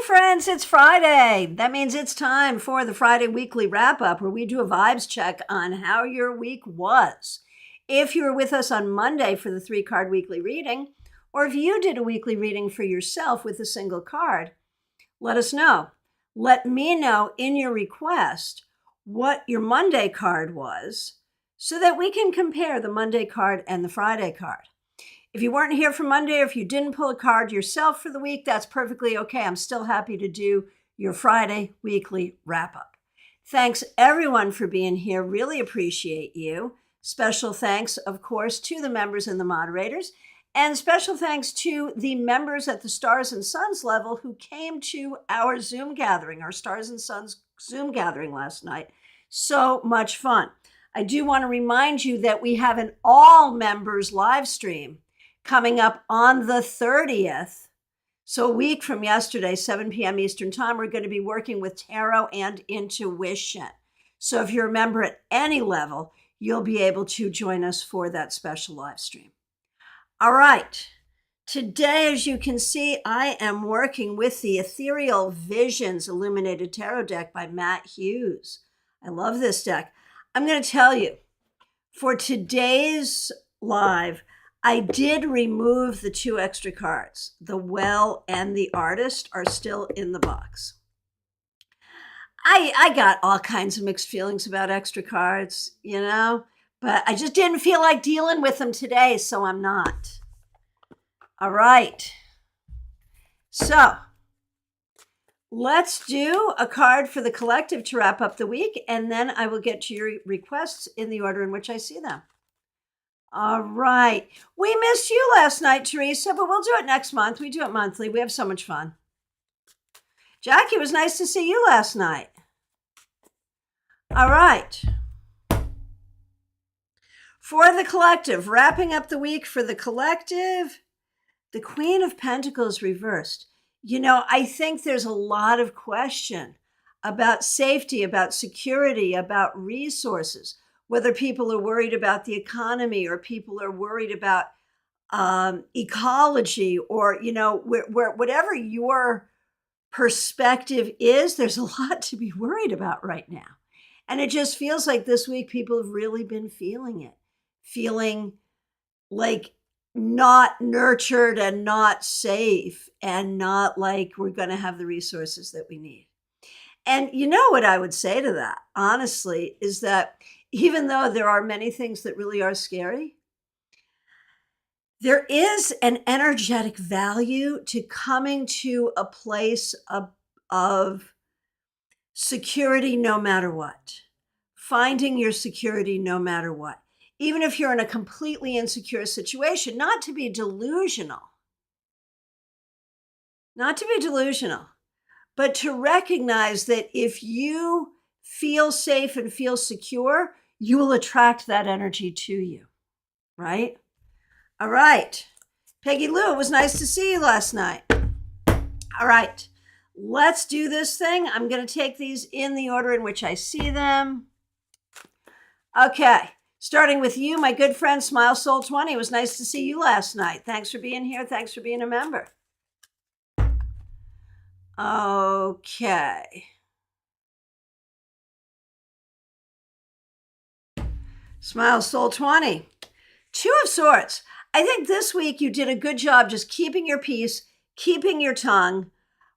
friends, it's Friday. That means it's time for the Friday Weekly Wrap-Up, where we do a vibes check on how your week was. If you were with us on Monday for the 3-card weekly reading, or if you did a weekly reading for yourself with a single card, let us know. Let me know in your request what your Monday card was so that we can compare the Monday card and the Friday card. If you weren't here for Monday, or if you didn't pull a card yourself for the week, that's perfectly okay. I'm still happy to do your Friday weekly wrap-up. Thanks everyone for being here. Really appreciate you. Special thanks, of course, to the members and the moderators, and special thanks to the members at the Stars and Suns level who came to our Zoom gathering, our Stars and Suns Zoom gathering last night. So much fun. I do want to remind you that we have an all members live stream coming up on the 30th. So a week from yesterday, 7 p.m. Eastern Time, we're going to be working with tarot and intuition. So if you're a member at any level, you'll be able to join us for that special live stream. All right. Today, as you can see, I am working with the Ethereal Visions Illuminated Tarot deck by Matt Hughes. I love this deck. I'm going to tell you, for today's live, I did remove the 2 extra cards. The Well and the Artist are still in the box. I got all kinds of mixed feelings about extra cards, but I just didn't feel like dealing with them today, so I'm not. All right. So let's do a card for the collective to wrap up the week, and then I will get to your requests in the order in which I see them. All right. We missed you last night, Teresa, but we'll do it next month. We do it monthly. We have so much fun. Jackie, it was nice to see you last night. All right. For the collective, wrapping up the week for the collective, the Queen of Pentacles reversed. I think there's a lot of question about safety, about security, about resources, whether people are worried about the economy or people are worried about ecology or, whatever your perspective is, there's a lot to be worried about right now. And it just feels like this week people have really been feeling it, feeling like not nurtured and not safe and not like we're going to have the resources that we need. And what I would say to that, honestly, is that even though there are many things that really are scary, there is an energetic value to coming to a place of security no matter what, finding your security no matter what. Even if you're in a completely insecure situation, not to be delusional, but to recognize that if you feel safe and feel secure, you will attract that energy to you, right? All right. Peggy Lou, it was nice to see you last night. All right. Let's do this thing. I'm going to take these in the order in which I see them. Okay. Starting with you, my good friend, Smile Soul 20. It was nice to see you last night. Thanks for being here. Thanks for being a member. Okay. Smile Soul 20. 2 of Swords. I think this week you did a good job just keeping your peace, keeping your tongue,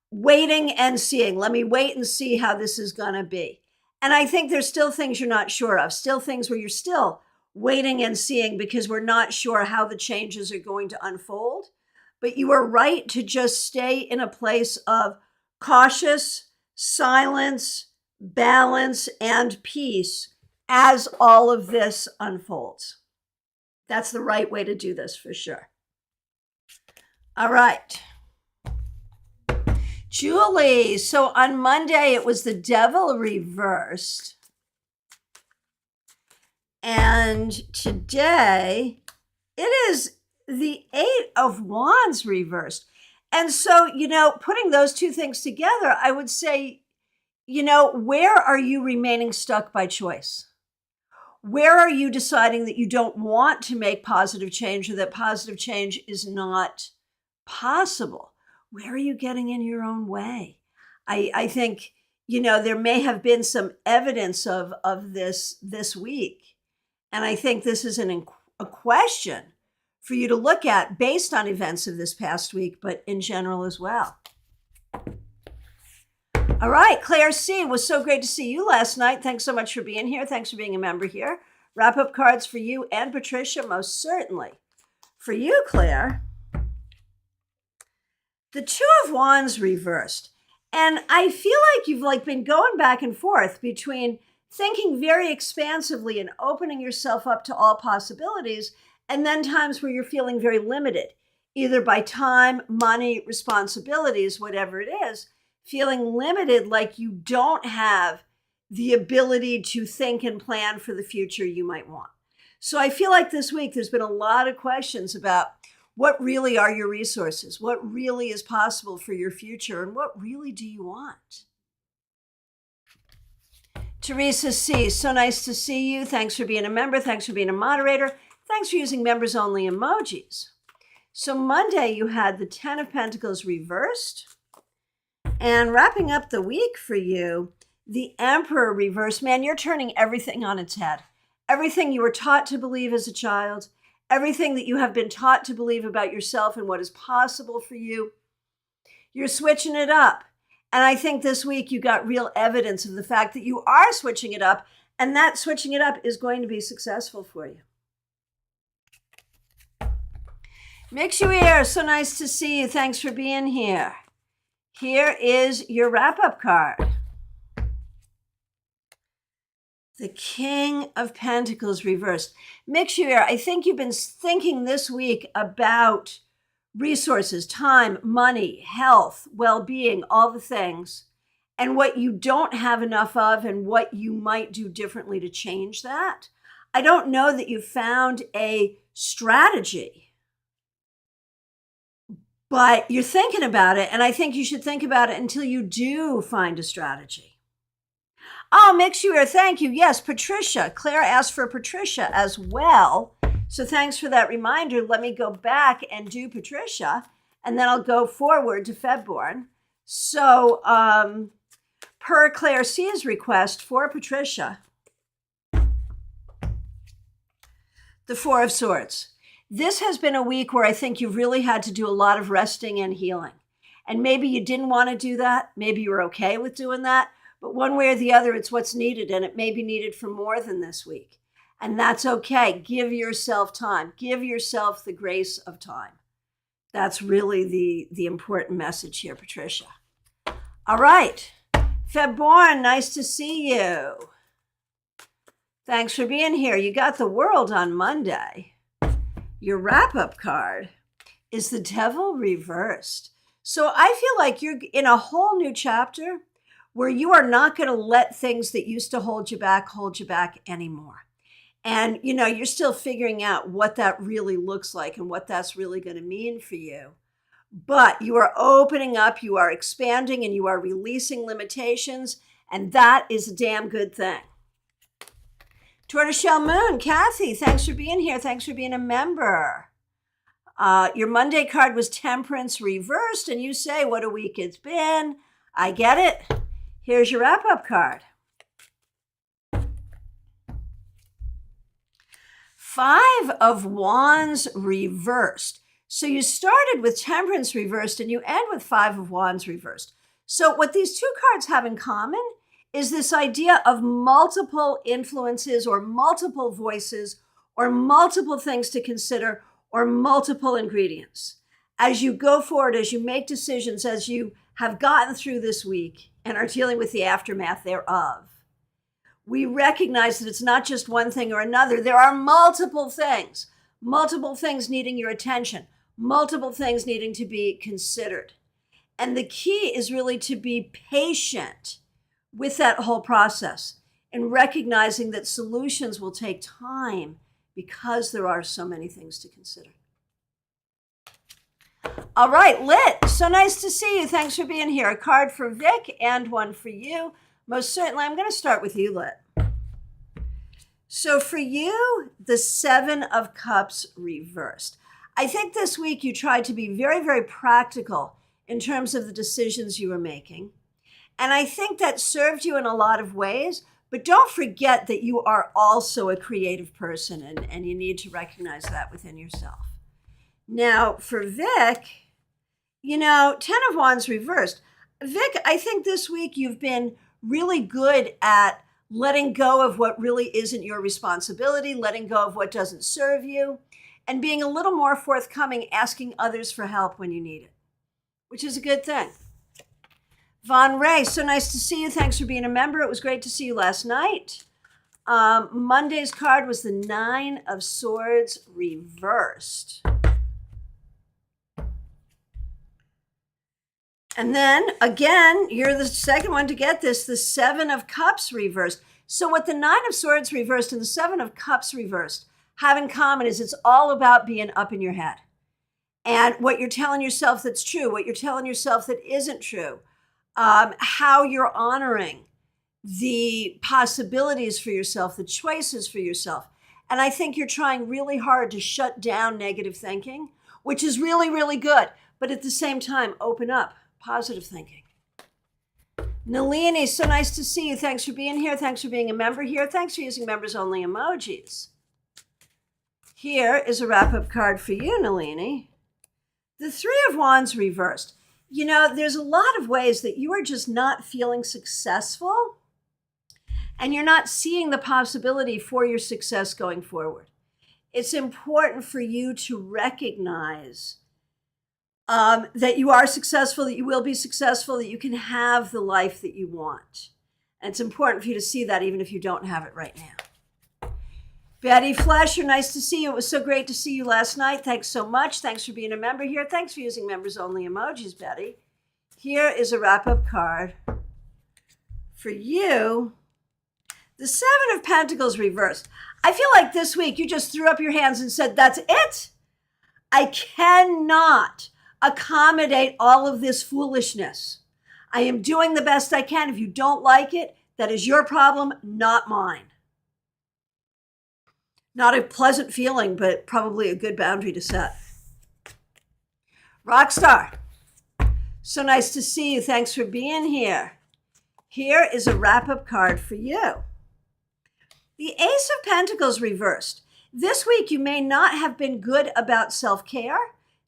waiting and seeing. Let me wait and see how this is going to be. And I think there's still things you're not sure of, still things where you're still waiting and seeing because we're not sure how the changes are going to unfold. But you are right to just stay in a place of cautious silence, balance, and peace as all of this unfolds. That's the right way to do this for sure. All right. Julie, so on Monday it was the Devil reversed. And today it is the 8 of Wands reversed. And so, putting those 2 things together, I would say, where are you remaining stuck by choice? Where are you deciding that you don't want to make positive change or that positive change is not possible? Where are you getting in your own way? I think, there may have been some evidence of this week. And I think this is a question for you to look at based on events of this past week, but in general as well. All right, Claire C. It was so great to see you last night. Thanks so much for being here. Thanks for being a member here. Wrap-up cards for you and Patricia, most certainly. For you, Claire, the Two of Wands reversed. And I feel like you've been going back and forth between thinking very expansively and opening yourself up to all possibilities, and then times where you're feeling very limited, either by time, money, responsibilities, whatever it is, feeling limited, like you don't have the ability to think and plan for the future you might want. So I feel like this week there's been a lot of questions about what really are your resources, what really is possible for your future, and what really do you want? Teresa C., so nice to see you. Thanks for being a member. Thanks for being a moderator. Thanks for using members-only emojis. So Monday, you had the 10 of Pentacles reversed. And wrapping up the week for you, the Emperor reversed. Man, you're turning everything on its head. Everything you were taught to believe as a child, everything that you have been taught to believe about yourself and what is possible for you, you're switching it up. And I think this week you got real evidence of the fact that you are switching it up, and that switching it up is going to be successful for you. Mix you ear, so nice to see you. Thanks for being here. Here is your wrap-up card. The King of Pentacles reversed. Mix you ear, I think you've been thinking this week about resources, time, money, health, well-being, all the things, and what you don't have enough of and what you might do differently to change that. I don't know that you found a strategy, but you're thinking about it, and I think you should think about it until you do find a strategy. Oh, Mix you ear, thank you. Yes, Patricia. Claire asked for Patricia as well. So thanks for that reminder. Let me go back and do Patricia, and then I'll go forward to Febborn. So per Claire C's request for Patricia, the Four of Swords. This has been a week where I think you've really had to do a lot of resting and healing. And maybe you didn't want to do that. Maybe you were okay with doing that. But one way or the other, it's what's needed, and it may be needed for more than this week. And that's okay. Give yourself time. Give yourself the grace of time. That's really the important message here, Patricia. All right. Febborn, nice to see you. Thanks for being here. You got the World on Monday. Your wrap-up card is the Devil reversed. So I feel like you're in a whole new chapter where you are not going to let things that used to hold you back anymore. And, you're still figuring out what that really looks like and what that's really going to mean for you. But you are opening up, you are expanding, and you are releasing limitations. And that is a damn good thing. Tortoiseshell Moon, Kathy, thanks for being here. Thanks for being a member. Your Monday card was Temperance reversed. And you say, what a week it's been. I get it. Here's your wrap-up card. Five of Wands reversed. So you started with Temperance reversed and you end with Five of Wands reversed. So what these two cards have in common is this idea of multiple influences or multiple voices or multiple things to consider or multiple ingredients. As you go forward, as you make decisions, as you have gotten through this week and are dealing with the aftermath thereof, we recognize that it's not just one thing or another. There are multiple things needing your attention, multiple things needing to be considered. And the key is really to be patient with that whole process and recognizing that solutions will take time because there are so many things to consider. All right, Lit, so nice to see you. Thanks for being here. A card for Vic and one for you. Most certainly, I'm going to start with you, Lit. So for you, the Seven of Cups reversed. I think this week you tried to be very, very practical in terms of the decisions you were making. And I think that served you in a lot of ways, but don't forget that you are also a creative person, and you need to recognize that within yourself. Now, for Vic, 10 of Wands reversed. Vic, I think this week you've been really good at letting go of what really isn't your responsibility, letting go of what doesn't serve you, and being a little more forthcoming, asking others for help when you need it, which is a good thing. Von Ray, so nice to see you. Thanks for being a member. It was great to see you last night. Monday's card was the 9 of Swords reversed. And then, again, you're the second one to get this, the 7 of Cups reversed. So what the 9 of Swords reversed and the 7 of Cups reversed have in common is it's all about being up in your head. And what you're telling yourself that's true, what you're telling yourself that isn't true, how you're honoring the possibilities for yourself, the choices for yourself. And I think you're trying really hard to shut down negative thinking, which is really, really good. But at the same time, open up positive thinking. Nalini, so nice to see you. Thanks for being here. Thanks for being a member here. Thanks for using members only emojis. Here is a wrap-up card for you, Nalini. The 3 of Wands reversed. There's a lot of ways that you are just not feeling successful, and you're not seeing the possibility for your success going forward. It's important for you to recognize that you are successful, that you will be successful, that you can have the life that you want. And it's important for you to see that even if you don't have it right now. Betty Flesher, nice to see you. It was so great to see you last night. Thanks so much. Thanks for being a member here. Thanks for using members only emojis, Betty. Here is a wrap-up card for you. The 7 of Pentacles reversed. I feel like this week you just threw up your hands and said, that's it. I cannot accommodate all of this foolishness. I am doing the best I can. If you don't like it, that is your problem, not mine. Not a pleasant feeling, but probably a good boundary to set. Rockstar, so nice to see you. Thanks for being here. Here is a wrap-up card for you. The Ace of Pentacles reversed. This week, you may not have been good about self-care.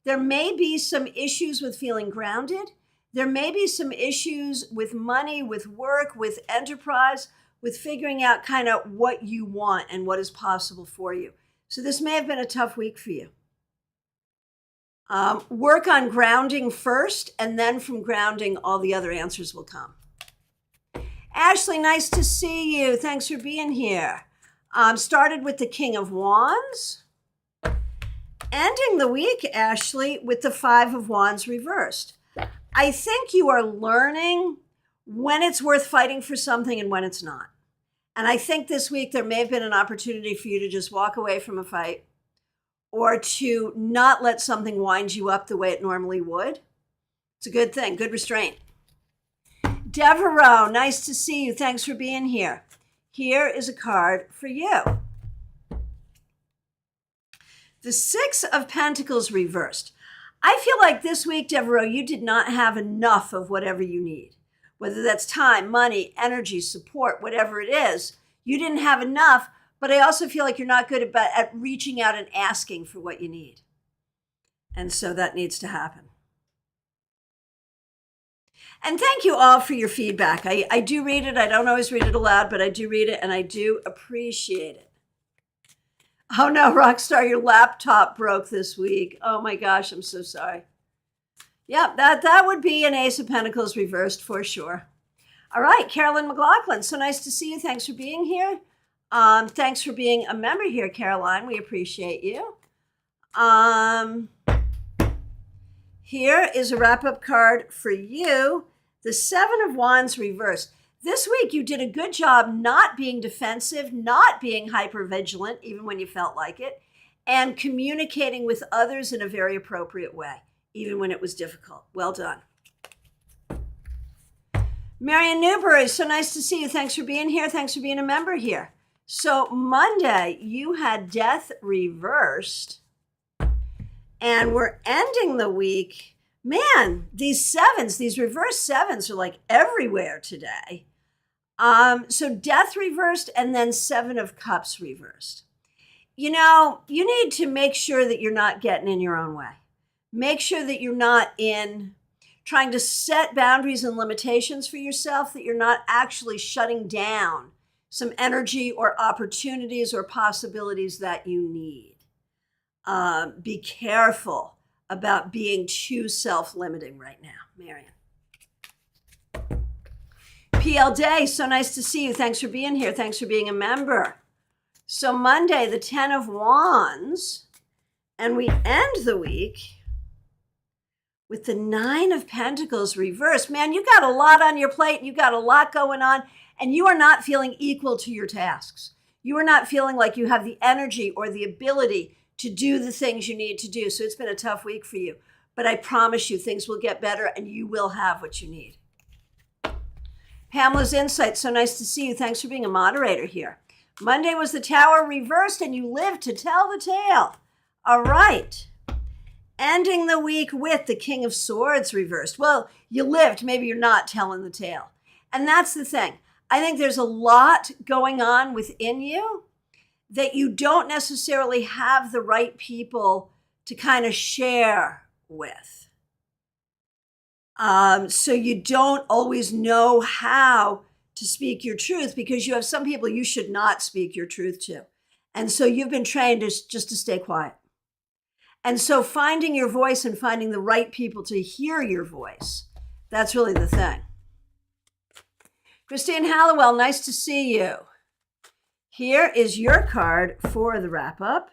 There may be some issues with feeling grounded. There may be some issues with money, with work, with enterprise, with figuring out kind of what you want and what is possible for you. So this may have been a tough week for you. Work on grounding first, and then from grounding, all the other answers will come. Ashley, nice to see you. Thanks for being here. Started with the King of Wands. Ending the week, Ashley, with the 5 of Wands reversed. I think you are learning when it's worth fighting for something and when it's not. And I think this week there may have been an opportunity for you to just walk away from a fight or to not let something wind you up the way it normally would. It's a good thing, good restraint. Devereaux, nice to see you. Thanks for being here. Here is a card for you. The 6 of Pentacles reversed. I feel like this week, Devereaux, you did not have enough of whatever you need. Whether that's time, money, energy, support, whatever it is, you didn't have enough, but I also feel like you're not good at reaching out and asking for what you need. And so that needs to happen. And thank you all for your feedback. I do read it. I don't always read it aloud, but I do read it, and I do appreciate it. Oh no, Rockstar, your laptop broke this week. Oh my gosh, I'm so sorry. Yeah, that would be an Ace of Pentacles reversed for sure. All right, Carolyn McLaughlin, so nice to see you. Thanks for being here. Thanks for being a member here, Caroline. We appreciate you. Here is a wrap-up card for you. The 7 of Wands reversed. This week, you did a good job not being defensive, not being hyper-vigilant, even when you felt like it, and communicating with others in a very appropriate way, even when it was difficult. Well done. Marion Newbury, so nice to see you. Thanks for being here. Thanks for being a member here. So Monday, you had Death reversed, and we're ending the week Man, these sevens, these reverse sevens are like everywhere today. So death reversed and then Seven of Cups reversed. You know, you need to make sure that you're not getting in your own way. Make sure that you're not in trying to set boundaries and limitations for yourself, that you're not actually shutting down some energy or opportunities or possibilities that you need. Be careful about being too self-limiting right now, Marion. PL Day, so nice to see you. Thanks for being here. Thanks for being a member. So Monday, the 10 of Wands, and we end the week with the 9 of Pentacles reversed. Man, you got a lot on your plate. You got a lot going on, and you are not feeling equal to your tasks. You are not feeling like you have the energy or the ability to do the things you need to do. So it's been a tough week for you. But I promise you, things will get better, and you will have what you need. Pamela's Insight, so nice to see you. Thanks for being a moderator here. Monday was the Tower reversed, and you lived to tell the tale. All right. Ending the week with the King of Swords reversed. Well, you lived. Maybe you're not telling the tale. And that's the thing. I think there's a lot going on within you that you don't necessarily have the right people to kind of share with. So you don't always know how to speak your truth because you have some people you should not speak your truth to. And so you've been trained just to stay quiet. And so finding your voice and finding the right people to hear your voice, that's really the thing. Christine Hallowell, nice to see you. Here is your card for the wrap-up,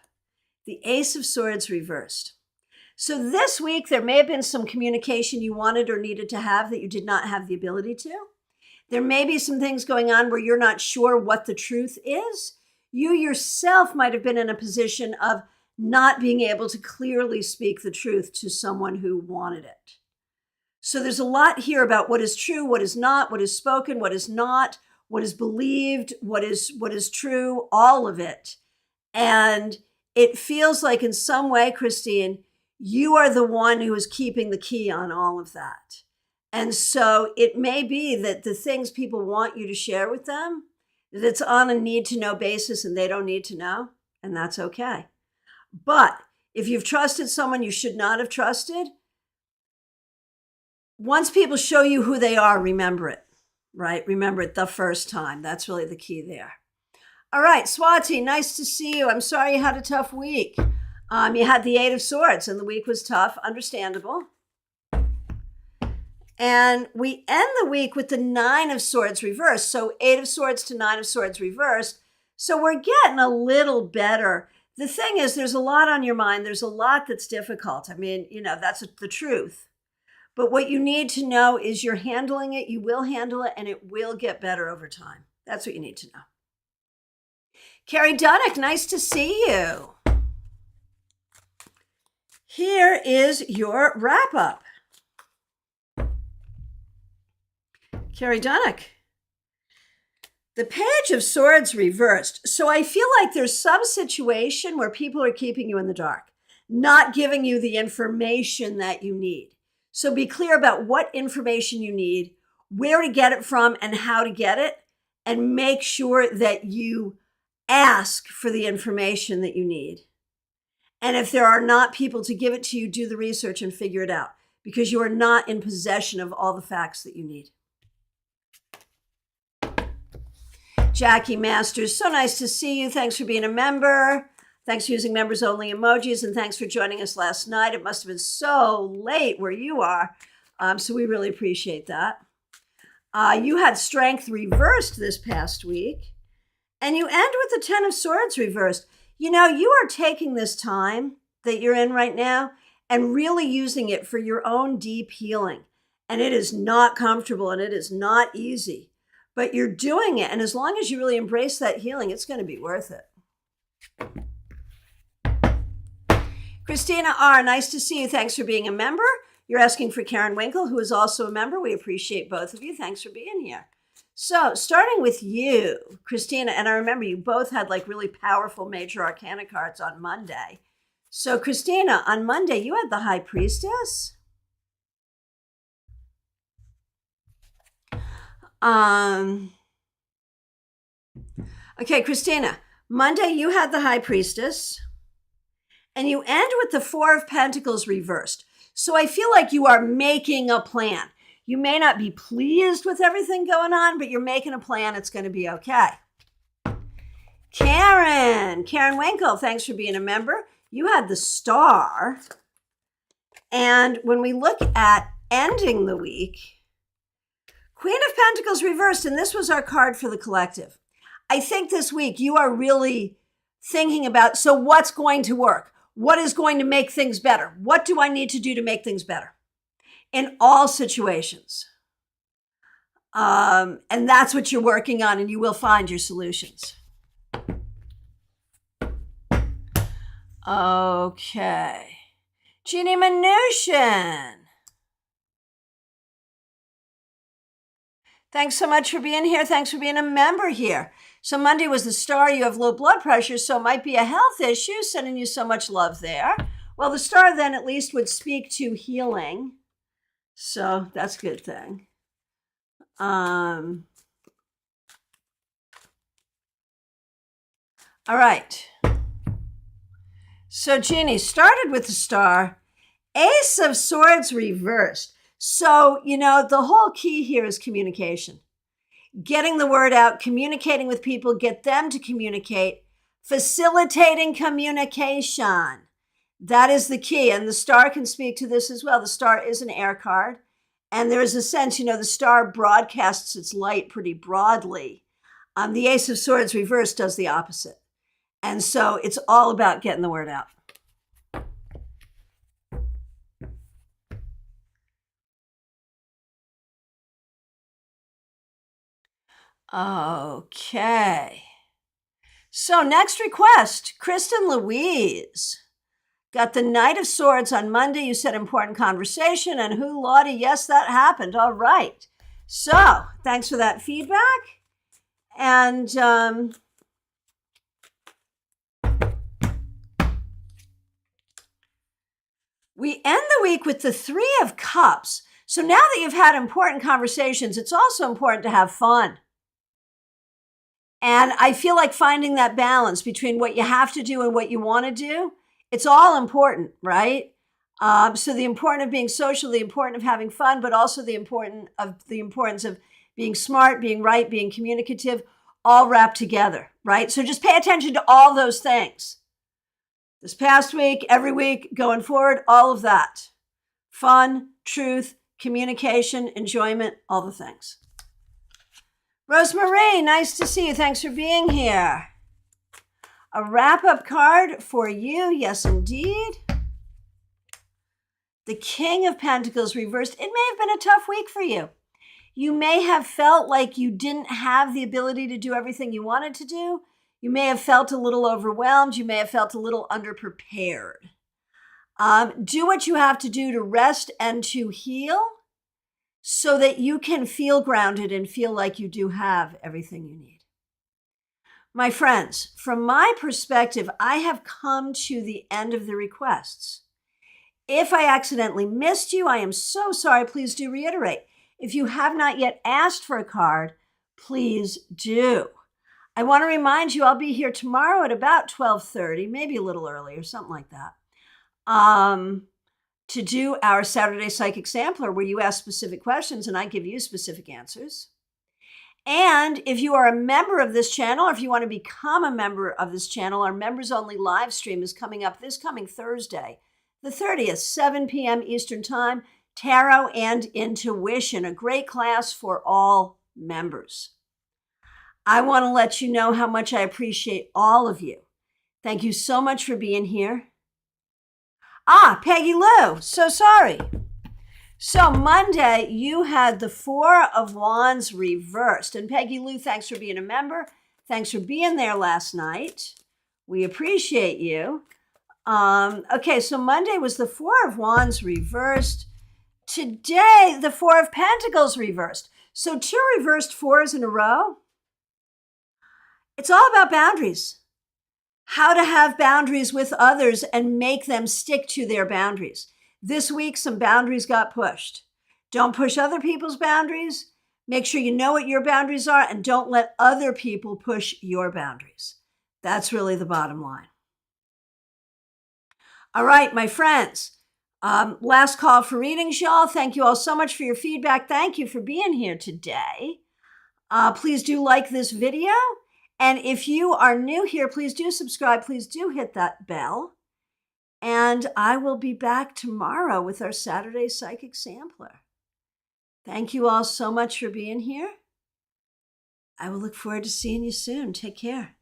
the Ace of Swords reversed. So this week, there may have been some communication you wanted or needed to have that you did not have the ability to. There may be some things going on where you're not sure what the truth is. You yourself might have been in a position of not being able to clearly speak the truth to someone who wanted it. So there's a lot here about what is true, what is not, what is spoken, what is not, what is believed, what is true, all of it. And it feels like in some way, Christine, you are the one who is keeping the key on all of that. And so it may be that the things people want you to share with them, that it's on a need to know basis and they don't need to know, and that's okay. But if you've trusted someone you should not have trusted, once people show you who they are, remember it, right? Remember it the first time. That's really the key there. All right, Swati, nice to see you. I'm sorry you had a tough week. You had the 8 of Swords and the week was tough, understandable. And we end the week with the 9 of Swords reversed. So 8 of Swords to 9 of Swords reversed. So we're getting a little better. The thing is, there's a lot on your mind. There's a lot that's difficult. I mean, that's the truth. But what you need to know is you're handling it, you will handle it, and it will get better over time. That's what you need to know. Carrie Dunnick, nice to see you. Here is your wrap-up. Carrie Dunnick. The Page of Swords reversed. So I feel like there's some situation where people are keeping you in the dark, not giving you the information that you need. So be clear about what information you need, where to get it from, and how to get it, and make sure that you ask for the information that you need. And if there are not people to give it to you, do the research and figure it out because you are not in possession of all the facts that you need. Jackie Masters, so nice to see you. Thanks for being a member. Thanks for using members only emojis, and thanks for joining us last night. It must have been so late where you are, so we really appreciate that. You had Strength reversed this past week, and you end with the 10 of Swords reversed. You are taking this time that you're in right now and really using it for your own deep healing, and it is not comfortable and it is not easy. But you're doing it, and as long as you really embrace that healing, it's going to be worth it. Christina R., nice to see you. Thanks for being a member. You're asking for Karen Winkle, who is also a member. We appreciate both of you. Thanks for being here. So starting with you, Christina, and I remember you both had like really powerful major arcana cards on Monday. So Christina, on Monday, you had the High Priestess. Um, okay, Christina, Monday you had the High Priestess, and you end with the Four of Pentacles reversed. So I feel like you are making a plan. You may not be pleased with everything going on, but you're making a plan. It's going to be okay. Karen Winkle, thanks for being a member. You had the Star. And when we look at ending the week, Queen of Pentacles reversed, and this was our card for the collective. I think this week you are really thinking about, so what's going to work? What is going to make things better? What do I need to do to make things better in all situations? And that's what you're working on, and you will find your solutions. Okay. Jeannie Mnuchin. Thanks so much for being here. Thanks for being a member here. So Monday was the Star. You have low blood pressure, so it might be a health issue. Sending you so much love there. Well, the Star then at least would speak to healing. So that's a good thing. All right. So Jeannie started with the Star. Ace of Swords reversed. So, the whole key here is communication. Getting the word out, communicating with people, get them to communicate, facilitating communication. That is the key. And the Star can speak to this as well. The Star is an air card. And there is a sense, the Star broadcasts its light pretty broadly. The Ace of Swords reversed does the opposite. And so it's all about getting the word out. Okay. So next request, Kristen Louise. Got the Knight of Swords on Monday. You said important conversation, and who, Lottie? Yes, that happened. All right. So thanks for that feedback. And we end the week with the Three of Cups. So now that you've had important conversations, it's also important to have fun. And I feel like finding that balance between what you have to do and what you want to do, it's all important, right? So the importance of being social, the importance of having fun, but also the importance of being smart, being right, being communicative, all wrapped together, right? So just pay attention to all those things. This past week, every week, going forward, all of that. Fun, truth, communication, enjoyment, all the things. Rosemarie, nice to see you. Thanks for being here. A wrap-up card for you. Yes, indeed. The King of Pentacles reversed. It may have been a tough week for you. You may have felt like you didn't have the ability to do everything you wanted to do. You may have felt a little overwhelmed. You may have felt a little underprepared. Do what you have to do to rest and to heal so that you can feel grounded and feel like you do have everything you need. My friends, from my perspective, I have come to the end of the requests. If I accidentally missed you, I am so sorry. Please do reiterate. If you have not yet asked for a card, please do. I want to remind you, I'll be here tomorrow at about 12:30, maybe a little earlier, something like that, to do our Saturday Psychic Sampler, where you ask specific questions and I give you specific answers. And if you are a member of this channel, or if you want to become a member of this channel, our members only live stream is coming up this coming Thursday, the 30th, 7 p.m. Eastern Time, Tarot and Intuition, a great class for all members. I want to let you know how much I appreciate all of you. Thank you so much for being here. Peggy Lou, so sorry. So Monday, you had the Four of Wands reversed. And Peggy Lou, thanks for being a member. Thanks for being there last night. We appreciate you. Okay, so Monday was the Four of Wands reversed. Today, the Four of Pentacles reversed. So 2 reversed 4s in a row. It's all about boundaries. How to have boundaries with others and make them stick to their boundaries. This week, some boundaries got pushed. Don't push other people's boundaries. Make sure you know what your boundaries are and don't let other people push your boundaries. That's really the bottom line. All right, my friends. Last call for readings, y'all. Thank you all so much for your feedback. Thank you for being here today. Please do like this video. And if you are new here, please do subscribe. Please do hit that bell. And I will be back tomorrow with our Saturday Psychic Sampler. Thank you all so much for being here. I will look forward to seeing you soon. Take care.